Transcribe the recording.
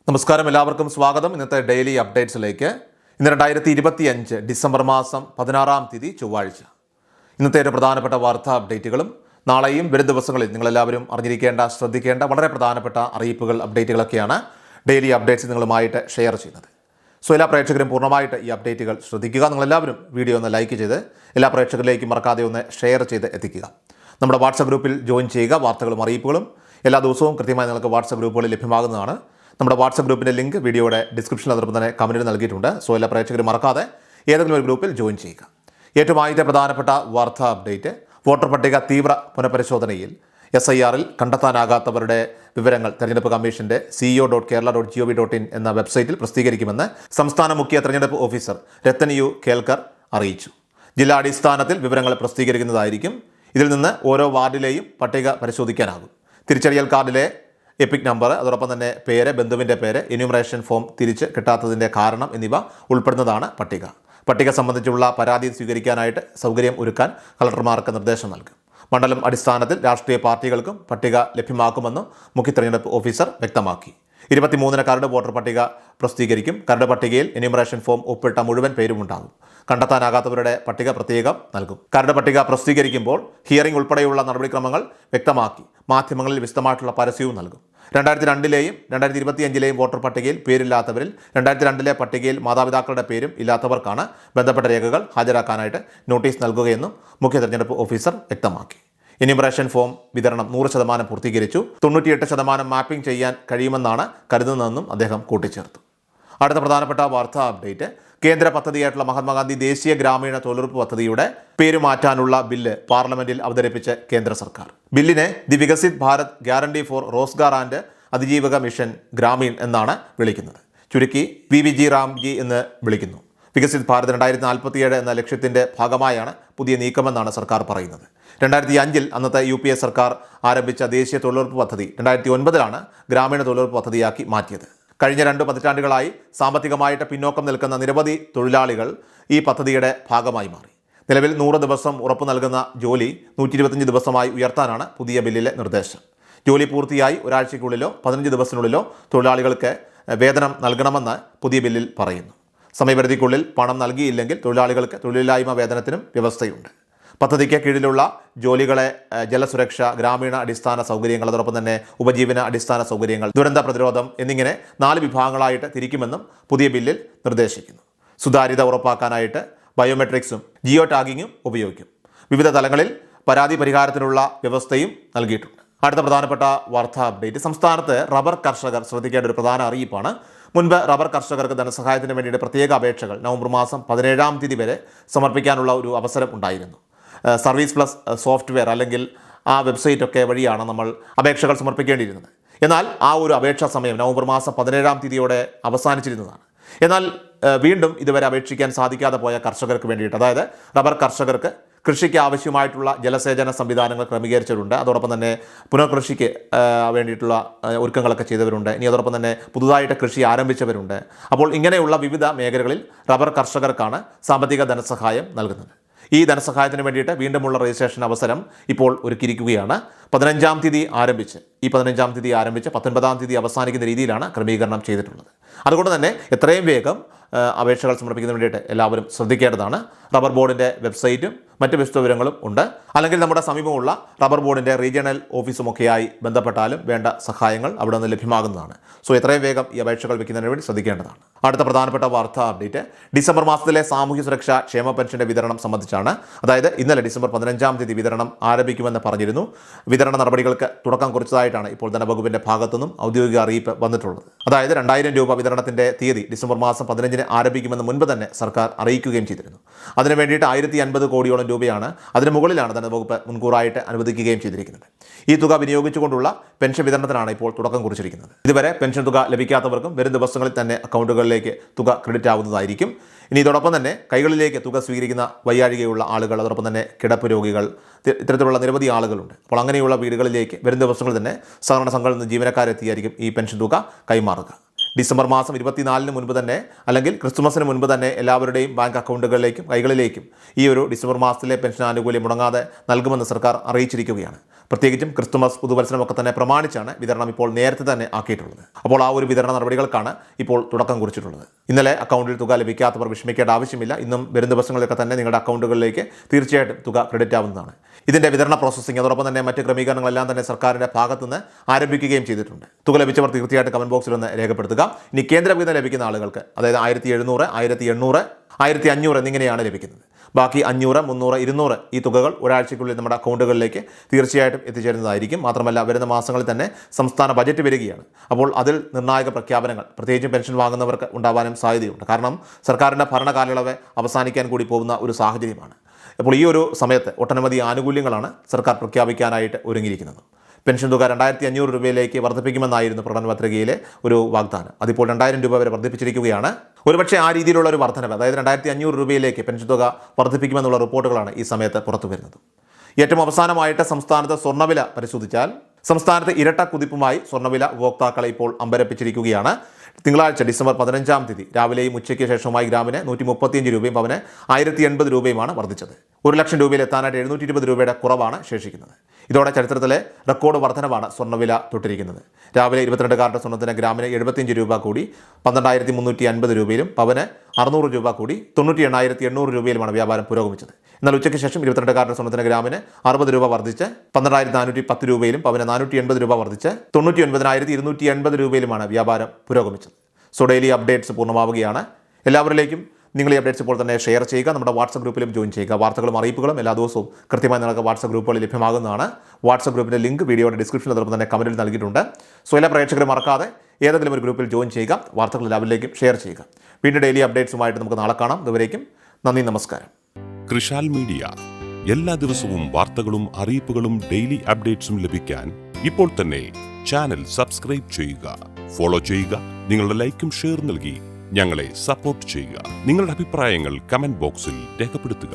നമസ്കാരം, എല്ലാവർക്കും സ്വാഗതം. ഇന്നത്തെ ഡെയിലി അപ്ഡേറ്റ്സിലേക്ക്. ഇന്ന് 2025 ഡിസംബർ മാസം 16-ാം തീയതി ചൊവ്വാഴ്ച. ഇന്നത്തെ ഒരു പ്രധാനപ്പെട്ട വാർത്താ അപ്ഡേറ്റുകളും നാളെയും വരും ദിവസങ്ങളിൽ നിങ്ങളെല്ലാവരും അറിഞ്ഞിരിക്കേണ്ട, ശ്രദ്ധിക്കേണ്ട വളരെ പ്രധാനപ്പെട്ട അറിയിപ്പുകൾ, അപ്ഡേറ്റുകളൊക്കെയാണ് ഡെയിലി അപ്ഡേറ്റ്സ് നിങ്ങളുമായിട്ട് ഷെയർ ചെയ്യുന്നത്. സോ എല്ലാ പ്രേക്ഷകരും പൂർണ്ണമായിട്ട് ഈ അപ്ഡേറ്റുകൾ ശ്രദ്ധിക്കുക. നിങ്ങളെല്ലാവരും വീഡിയോ ഒന്ന് ലൈക്ക് ചെയ്ത് എല്ലാ പ്രേക്ഷകരിലേക്കും മറക്കാതെ ഒന്ന് ഷെയർ ചെയ്ത് എത്തിക്കുക. നമ്മുടെ വാട്സപ്പ് ഗ്രൂപ്പിൽ ജോയിൻ ചെയ്യുക. വാർത്തകളും അറിയിപ്പുകളും എല്ലാ ദിവസവും കൃത്യമായി നിങ്ങൾക്ക് വാട്സപ്പ് ഗ്രൂപ്പുകളിൽ ലഭ്യമാകുന്നതാണ്. നമ്മുടെ വാട്സപ്പ് ഗ്രൂപ്പിൻ്റെ ലിങ്ക് വീഡിയോയുടെ ഡിസ്ക്രിപ്ഷനിൽ അതോടൊപ്പം തന്നെ കമൻറ്റിൽ നൽകിയിട്ടുണ്ട്. സോ എല്ലാ പ്രേക്ഷകരും മറക്കാതെ ഏതെങ്കിലും ഒരു ഗ്രൂപ്പിൽ ജോയിൻ ചെയ്യുക. ഏറ്റവും ആദ്യത്തെ പ്രധാനപ്പെട്ട വാർത്താ അപ്ഡേറ്റ്, വോട്ടർ പട്ടിക തീവ്ര പുനഃപരിശോധനയിൽ SIR കണ്ടെത്താനാകാത്തവരുടെ വിവരങ്ങൾ തെരഞ്ഞെടുപ്പ് കമ്മീഷന്റെ ceo.kerala.gov.in എന്ന വെബ്സൈറ്റിൽ പ്രസിദ്ധീകരിക്കുമെന്ന് സംസ്ഥാന മുഖ്യ തെരഞ്ഞെടുപ്പ് ഓഫീസർ രത്തൻ യു കേൽക്കർ അറിയിച്ചു. ജില്ലാടിസ്ഥാനത്തിൽ വിവരങ്ങൾ പ്രസിദ്ധീകരിക്കുന്നതായിരിക്കും. ഇതിൽ നിന്ന് ഓരോ വാർഡിലെയും പട്ടിക പരിശോധിക്കാനാകും. തിരിച്ചറിയൽ കാർഡിലെ എപ്പിക് നമ്പർ, അതോടൊപ്പം തന്നെ പേര്, ബന്ധുവിൻ്റെ പേര്, എന്യൂമറേഷൻ ഫോം തിരിച്ച് കിട്ടാത്തതിൻ്റെ കാരണം എന്നിവ ഉൾപ്പെടുന്നതാണ് പട്ടിക. പട്ടിക സംബന്ധിച്ചുള്ള പരാതി സ്വീകരിക്കാനായിട്ട് സൗകര്യം ഒരുക്കാൻ കളക്ടർമാർക്ക് നിർദ്ദേശം നൽകും. മണ്ഡലം അടിസ്ഥാനത്തിൽ രാഷ്ട്രീയ പാർട്ടികൾക്കും പട്ടിക ലഭ്യമാക്കുമെന്നും മുഖ്യ തെരഞ്ഞെടുപ്പ് ഓഫീസർ വ്യക്തമാക്കി. 23-ന് കരട് വോട്ടർ പട്ടിക പ്രസിദ്ധീകരിക്കും. കരട് പട്ടികയിൽ എന്യൂമറേഷൻ ഫോം ഒപ്പിട്ട മുഴുവൻ പേരും ഉണ്ടാകും. കണ്ടെത്താനാകാത്തവരുടെ പട്ടിക പ്രത്യേകം നൽകും. കരട് പട്ടിക പ്രസിദ്ധീകരിക്കുമ്പോൾ ഹിയറിംഗ് ഉൾപ്പെടെയുള്ള നടപടിക്രമങ്ങൾ വ്യക്തമാക്കി മാധ്യമങ്ങളിൽ വിശദമായിട്ടുള്ള പരസ്യവും നൽകും. 2002-ലെയും 2025-ലെയും വോട്ടർ പട്ടികയിൽ പേരില്ലാത്തവരിൽ 2002-ലെ പട്ടികയിൽ മാതാപിതാക്കളുടെ പേരും ഇല്ലാത്തവർക്കാണ് ബന്ധപ്പെട്ട രേഖകൾ ഹാജരാക്കാനായിട്ട് നോട്ടീസ് നൽകുകയെന്നും മുഖ്യ തെരഞ്ഞെടുപ്പ് ഓഫീസർ വ്യക്തമാക്കി. എന്യൂമറേഷൻ ഫോം വിതരണം 100% പൂർത്തീകരിച്ചു. 98% മാപ്പിംഗ് ചെയ്യാൻ കഴിയുമെന്നാണ് കരുതുന്നതെന്നും അദ്ദേഹം കൂട്ടിച്ചേർത്തു. അടുത്ത പ്രധാനപ്പെട്ട വാർത്താ അപ്ഡേറ്റ്, കേന്ദ്ര പദ്ധതിയായിട്ടുള്ള മഹാത്മാഗാന്ധി ദേശീയ ഗ്രാമീണ തൊഴിലുറപ്പ് പദ്ധതിയുടെ പേര് മാറ്റാനുള്ള ബില്ല് പാർലമെന്റിൽ അവതരിപ്പിച്ച കേന്ദ്ര സർക്കാർ. ബില്ലിനെ the Viksit Bharat guarantee for Rozgar and Ajeevika mission Gramin എന്നാണ് വിളിക്കുന്നത്. ചുരുക്കി VVG റാംജി എന്ന് വിളിക്കുന്നു. വികസിത് ഭാരത് 2047 എന്ന ലക്ഷ്യത്തിൻ്റെ ഭാഗമായാണ് പുതിയ നീക്കമെന്നാണ് സർക്കാർ പറയുന്നത്. 2005-ൽ അന്നത്തെ UPA സർക്കാർ ആരംഭിച്ച ദേശീയ തൊഴിലുറപ്പ് പദ്ധതി 2009-ലാണ് ഗ്രാമീണ തൊഴിലുറപ്പ് പദ്ധതിയാക്കി മാറ്റിയത്. കഴിഞ്ഞ 2 പതിറ്റാണ്ടുകളായി സാമ്പത്തികമായിട്ട് പിന്നോക്കം നിൽക്കുന്ന നിരവധി തൊഴിലാളികൾ ഈ പദ്ധതിയുടെ ഭാഗമായി മാറി. നിലവിൽ 100 ദിവസം ഉറപ്പു നൽകുന്ന ജോലി 125 ദിവസമായി ഉയർത്താനാണ് പുതിയ ബില്ലിലെ നിർദ്ദേശം. ജോലി പൂർത്തിയായി ഒരാഴ്ചയ്ക്കുള്ളിലോ 15 ദിവസത്തിനുള്ളിലോ തൊഴിലാളികൾക്ക് വേതനം നൽകണമെന്ന് പുതിയ ബില്ലിൽ പറയുന്നു. സമയപരിധിക്കുള്ളിൽ പണം നൽകിയില്ലെങ്കിൽ തൊഴിലാളികൾക്ക് തൊഴിലില്ലായ്മ വേതനത്തിനും വ്യവസ്ഥയുണ്ട്. പദ്ധതിക്ക് കീഴിലുള്ള ജോലികളെ ജലസുരക്ഷ, ഗ്രാമീണ അടിസ്ഥാന സൗകര്യങ്ങൾ, അതോടൊപ്പം തന്നെ ഉപജീവന അടിസ്ഥാന സൗകര്യങ്ങൾ, ദുരന്ത പ്രതിരോധം എന്നിങ്ങനെ 4 വിഭാഗങ്ങളായിട്ട് തിരിക്കുമെന്നും പുതിയ ബില്ലിൽ നിർദ്ദേശിക്കുന്നു. സുതാര്യത ഉറപ്പാക്കാനായിട്ട് ബയോമെട്രിക്സും ജിയോ ടാഗിങ്ങും ഉപയോഗിക്കും. വിവിധ തലങ്ങളിൽ പരാതി പരിഹാരത്തിനുള്ള വ്യവസ്ഥയും നൽകിയിട്ടുണ്ട്. അടുത്ത പ്രധാനപ്പെട്ട വാർത്താ അപ്ഡേറ്റ്, സംസ്ഥാനത്ത് റബ്ബർ കർഷകർ ശ്രദ്ധിക്കേണ്ട ഒരു പ്രധാന അറിയിപ്പാണ്. മുൻപ് റബ്ബർ കർഷകർക്ക് ധനസഹായത്തിന് വേണ്ടിയിട്ട് പ്രത്യേക അപേക്ഷകൾ നവംബർ മാസം 17-ാം തീയതി വരെ സമർപ്പിക്കാനുള്ള ഒരു അവസരം ഉണ്ടായിരുന്നു. സർവീസ് പ്ലസ് സോഫ്റ്റ്വെയർ അല്ലെങ്കിൽ ആ വെബ്സൈറ്റൊക്കെ വഴിയാണ് നമ്മൾ അപേക്ഷകൾ സമർപ്പിക്കേണ്ടിയിരുന്നത്. എന്നാൽ ആ ഒരു അപേക്ഷാ സമയം നവംബർ മാസം 17-ാം തീയതിയോടെ അവസാനിച്ചിരുന്നതാണ്. എന്നാൽ വീണ്ടും ഇതുവരെ അപേക്ഷിക്കാൻ സാധിക്കാതെ പോയ കർഷകർക്ക് വേണ്ടിയിട്ട്, അതായത് റബ്ബർ കർഷകർക്ക് കൃഷിക്ക് ആവശ്യമായിട്ടുള്ള ജലസേചന സംവിധാനങ്ങൾ ക്രമീകരിച്ചിട്ടുണ്ട്. അതോടൊപ്പം തന്നെ പുനർകൃഷിക്ക് വേണ്ടിയിട്ടുള്ള ഒരുക്കങ്ങളൊക്കെ ചെയ്തവരുണ്ട്. ഇനി അതോടൊപ്പം തന്നെ പുതുതായിട്ട് കൃഷി ആരംഭിച്ചവരുണ്ട്. അപ്പോൾ ഇങ്ങനെയുള്ള വിവിധ മേഖലകളിൽ റബ്ബർ കർഷകർക്കാണ് സാമ്പത്തിക ധനസഹായം നൽകുന്നത്. ഈ ധനസഹായത്തിന് വേണ്ടിയിട്ട് വീണ്ടുമുള്ള രജിസ്ട്രേഷൻ അവസരം ഇപ്പോൾ ഒരുക്കിയിരിക്കുകയാണ്. 15-ാം തീയതി ആരംഭിച്ച് 19-ാം തീയതി അവസാനിക്കുന്ന രീതിയിലാണ് ക്രമീകരണം ചെയ്തിട്ടുള്ളത്. അതുകൊണ്ട് തന്നെ എത്രയും വേഗം അപേക്ഷകൾ സമർപ്പിക്കുന്നതിന് വേണ്ടിയിട്ട് എല്ലാവരും ശ്രദ്ധിക്കേണ്ടതാണ്. റബ്ബർ ബോർഡിൻ്റെ വെബ്സൈറ്റും മറ്റ് വിശദവിവരങ്ങളും ഉണ്ട്. അല്ലെങ്കിൽ നമ്മുടെ സമീപമുള്ള റബ്ബർ ബോർഡിൻ്റെ റീജിയണൽ ഓഫീസുമൊക്കെയായി ബന്ധപ്പെട്ടാലും വേണ്ട സഹായങ്ങൾ അവിടെ നിന്ന് ലഭ്യമാകുന്നതാണ്. സോ എത്രയും വേഗം ഈ അപേക്ഷകൾ വയ്ക്കുന്നതിന് വേണ്ടി ശ്രദ്ധിക്കേണ്ടതാണ്. അടുത്ത പ്രധാനപ്പെട്ട വാർത്താ അപ്ഡേറ്റ്, ഡിസംബർ മാസത്തിലെ സാമൂഹ്യ സുരക്ഷാ ക്ഷേമ പെൻഷൻ്റെ വിതരണം സംബന്ധിച്ചാണ്. അതായത് ഇന്നലെ ഡിസംബർ 15-ാം തീയതി വിതരണം ആരംഭിക്കുമെന്ന് പറഞ്ഞിരുന്നു. വിതരണ നടപടികൾക്ക് തുടക്കം കുറിച്ചതായിട്ടാണ് ഇപ്പോൾ ധനവകുപ്പിൻ്റെ ഭാഗത്തുനിന്നും ഔദ്യോഗിക അറിയിപ്പ് വന്നിട്ടുള്ളത്. അതായത് 2000 രൂപ വിതരണത്തിൻ്റെ തീയതി ഡിസംബർ മാസം 15-ന് ആരംഭിക്കുമെന്ന് മുൻപ് തന്നെ സർക്കാർ അറിയിക്കുകയും ചെയ്തിരുന്നു. അതിനു വേണ്ടിയിട്ട് 1050 കോടിയോളം രൂപയാണ്, അതിന് മുകളിലാണ് ധനവകുപ്പ് മുൻകൂറായിട്ട് അനുവദിക്കുകയും ചെയ്തിരിക്കുന്നത്. ഈ തുക വിനിയോഗിച്ചുകൊണ്ടുള്ള പെൻഷൻ വിതരണത്തിനാണ് ഇപ്പോൾ തുടക്കം കുറിച്ചിരിക്കുന്നത്. ഇതുവരെ പെൻഷൻ തുക ലഭിക്കാത്തവർക്കും വരും ദിവസങ്ങളിൽ തന്നെ അക്കൗണ്ടുകളിലേക്ക് തുക ക്രെഡിറ്റ് ആവുന്നതായിരിക്കും. ഇനി ഇതോടൊപ്പം തന്നെ കൈകളിലേക്ക് തുക സ്വീകരിക്കുന്ന വയ്യാഴികയുള്ള ആളുകൾ, അതോടൊപ്പം തന്നെ കിടപ്പ് രോഗികൾ, ഇത്തരത്തിലുള്ള നിരവധി ആളുകളുണ്ട്. അപ്പോൾ അങ്ങനെയുള്ള വീടുകളിലേക്ക് വരും ദിവസങ്ങളിൽ തന്നെ സഹകരണ സംഘങ്ങളിൽ നിന്ന് ജീവനക്കാരെത്തിയായിരിക്കും ഈ പെൻഷൻ തുക കൈമാറുക. ഡിസംബർ മാസം 24-ന് മുൻപ് തന്നെ അല്ലെങ്കിൽ ക്രിസ്തുമസിന് മുൻപ് തന്നെ എല്ലാവരുടെയും ബാങ്ക് അക്കൗണ്ടുകളിലേക്കും കൈകളിലേക്കും ഈ ഒരു ഡിസംബർ മാസത്തിലെ പെൻഷൻ ആനുകൂല്യം മുടങ്ങാതെ നൽകുമെന്ന് സർക്കാർ അറിയിച്ചിരിക്കുകയാണ്. പ്രത്യേകിച്ചും ക്രിസ്തുമസ് പുതുവത്സരമൊക്കെ തന്നെ പ്രമാണിച്ചാണ് വിതരണം ഇപ്പോൾ നേരത്തെ തന്നെ ആക്കിയിട്ടുള്ളത്. അപ്പോൾ ആ ഒരു വിതരണ നടപടികൾക്കാണ് ഇപ്പോൾ തുടക്കം കുറിച്ചിട്ടുള്ളത്. ഇന്നലെ അക്കൗണ്ടിൽ തുക ലഭിക്കാത്തവർ വിഷമിക്കേണ്ട ആവശ്യമില്ല. ഇന്നും വരും ദിവസങ്ങളിലൊക്കെ തന്നെ നിങ്ങളുടെ അക്കൗണ്ടുകളിലേക്ക് തീർച്ചയായിട്ടും തുക ക്രെഡിറ്റ് ആവുന്നതാണ്. ഇതിന്റെ വിതരണ പ്രോസസ്സിംഗ് അതോടൊപ്പം തന്നെ മറ്റ് ക്രമീകരണങ്ങളെല്ലാം തന്നെ സർക്കാരിന്റെ ഭാഗത്തുനിന്ന് ആരംഭിക്കുകയും ചെയ്തിട്ടുണ്ട്. തുക ലഭിച്ചവർ തീർച്ചയായിട്ടും കമന്റ് ബോക്സിൽ ഒന്ന് രേഖപ്പെടുത്തുക. ഇനി കേന്ദ്ര വിഹിതം ലഭിക്കുന്ന ആളുകൾക്ക് അതായത് 1700, 1800, 1500 എന്നിങ്ങനെയാണ് ലഭിക്കുന്നത്. ബാക്കി 500, 300, 200 ഈ തുകകൾ ഒരാഴ്ചയ്ക്കുള്ളിൽ നമ്മുടെ അക്കൗണ്ടുകളിലേക്ക് തീർച്ചയായിട്ടും എത്തിച്ചേരുന്നതായിരിക്കും. മാത്രമല്ല വരുന്ന മാസങ്ങളിൽ തന്നെ സംസ്ഥാന ബജറ്റ് വരികയാണ്. അപ്പോൾ അതിൽ നിർണായക പ്രഖ്യാപനങ്ങൾ പ്രത്യേകിച്ചും പെൻഷൻ വാങ്ങുന്നവർക്ക് ഉണ്ടാവാനും സാധ്യതയുണ്ട്. കാരണം സർക്കാരിൻ്റെ ഭരണകാലയളവ് അവസാനിക്കാൻ കൂടി പോകുന്ന ഒരു സാഹചര്യമാണ്. അപ്പോൾ ഈ ഒരു സമയത്ത് ഒട്ടനവധി ആനുകൂല്യങ്ങളാണ് സർക്കാർ പ്രഖ്യാപിക്കാനായിട്ട് ഒരുങ്ങിയിരിക്കുന്നത്. പെൻഷൻ തുക 2500 രൂപയിലേക്ക് വർദ്ധിപ്പിക്കുമെന്നായിരുന്നു പ്രകടന പത്രികയിലെ ഒരു വാഗ്ദാനം. അതിപ്പോൾ 2000 രൂപ വരെ വർദ്ധിപ്പിച്ചിരിക്കുകയാണ്. ഒരുപക്ഷെ ആ രീതിയിലുള്ള ഒരു വർധനവ്, അതായത് 2500 രൂപയിലേക്ക് പെൻഷൻ തുക വർദ്ധിപ്പിക്കുമെന്നുള്ള റിപ്പോർട്ടുകളാണ് ഈ സമയത്ത് പുറത്തു വരുന്നത്. ഏറ്റവും അവസാനമായിട്ട് സംസ്ഥാനത്ത് സ്വർണ്ണവില പരിശോധിച്ചാൽ സംസ്ഥാനത്ത് ഇരട്ട കുതിപ്പുമായി സ്വർണ്ണവില ഉപഭോക്താക്കളെ ഇപ്പോൾ അമ്പരപ്പിച്ചിരിക്കുകയാണ്. തിങ്കളാഴ്ച ഡിസംബർ 15-ാം തീയതി രാവിലെയും ഉച്ചയ്ക്ക് ശേഷവുമായി ഗ്രാമിന് 135 രൂപയും പവന് 1080 രൂപയുമാണ് വർദ്ധിച്ചത്. 1 ലക്ഷം രൂപയിൽ എത്താനായിട്ട് 720 രൂപയുടെ കുറവാണ് ശേഷിക്കുന്നത്. ഇതോടെ ചരിത്രത്തിലെ റെക്കോർഡ് വർധനവാണ് സ്വർണ്ണവില തൊട്ടിരിക്കുന്നത്. രാവിലെ 22 കാരറ്റ് സ്വർണ്ണത്തിന് ഗ്രാമിന് 75 രൂപ കൂടി 12,350 രൂപയിലും പവന് 600 രൂപ കൂടി 98,800 രൂപയിലുമാണ് വ്യാപാരം പുരോഗമിച്ചത്. എന്നാൽ ഉച്ചയ്ക്ക് ശേഷം 22 കാരറ്റ് സ്വർണ്ണത്തിന് ഗ്രാമിന് 60 രൂപ വർദ്ധിച്ച് 12,410 രൂപയിലും പവന് 480 രൂപ വർദ്ധിച്ച് 99,280 രൂപയിലുമാണ് വ്യാപാരം പുരോഗമിച്ചത്. സോ ഡെയിലി അപ്ഡേറ്റ്സ് പൂർണ്ണമാവുകയാണ്. എല്ലാവരിലേക്കും നിങ്ങൾ ഈ അപ്ഡേറ്റ്സ് ഇപ്പോൾ തന്നെ ഷെയർ ചെയ്യുക. നമ്മുടെ വാട്സപ്പ് ഗ്രൂപ്പിലും ജോയിൻ ചെയ്യുക. വാർത്തകളും അറിയിപ്പുകളും എല്ലാ ദിവസവും കൃത്യമായി നിങ്ങൾക്ക് വാട്സപ്പ് ഗ്രൂപ്പുകളിൽ ലഭ്യമാകുന്നതാണ്. വാട്സപ്പ് ഗ്രൂപ്പിൻ്റെ ലിങ്ക് വീഡിയോയുടെ ഡിസ്ക്രിപ്ഷനിൽ അതോടൊപ്പം തന്നെ കമൻറ്റിൽ നൽകിയിട്ടുണ്ട്. സോ എല്ലാ പ്രേക്ഷകരും മറക്കാതെ ഏതെങ്കിലും ഒരു ഗ്രൂപ്പിൽ ജോയിൻ ചെയ്യുക. വാർത്തകൾ എല്ലാവരിലേക്കും ഷെയർ ചെയ്യുക. വീണ്ടും ഡെയിലി അപ്ഡേറ്റ്സുമായിട്ട് നമുക്ക് നാളെ കാണാം. ഇതുവരേക്കും നന്ദി, നമസ്കാരം. കൃഷാൽ മീഡിയ എല്ലാ ദിവസവും വാർത്തകളും അറിയിപ്പുകളും ഡെയിലി അപ്ഡേറ്റ്സും ലഭിക്കാൻ ഇപ്പോൾ തന്നെ ചാനൽ സബ്സ്ക്രൈബ് ചെയ്യുക, ഫോളോ ചെയ്യുക. നിങ്ങളുടെ ലൈക്കും ഷെയർ നൽകി ഞങ്ങളെ സപ്പോർട്ട് ചെയ്യുക. നിങ്ങളുടെ അഭിപ്രായങ്ങൾ കമന്റ് ബോക്സിൽ രേഖപ്പെടുത്തുക.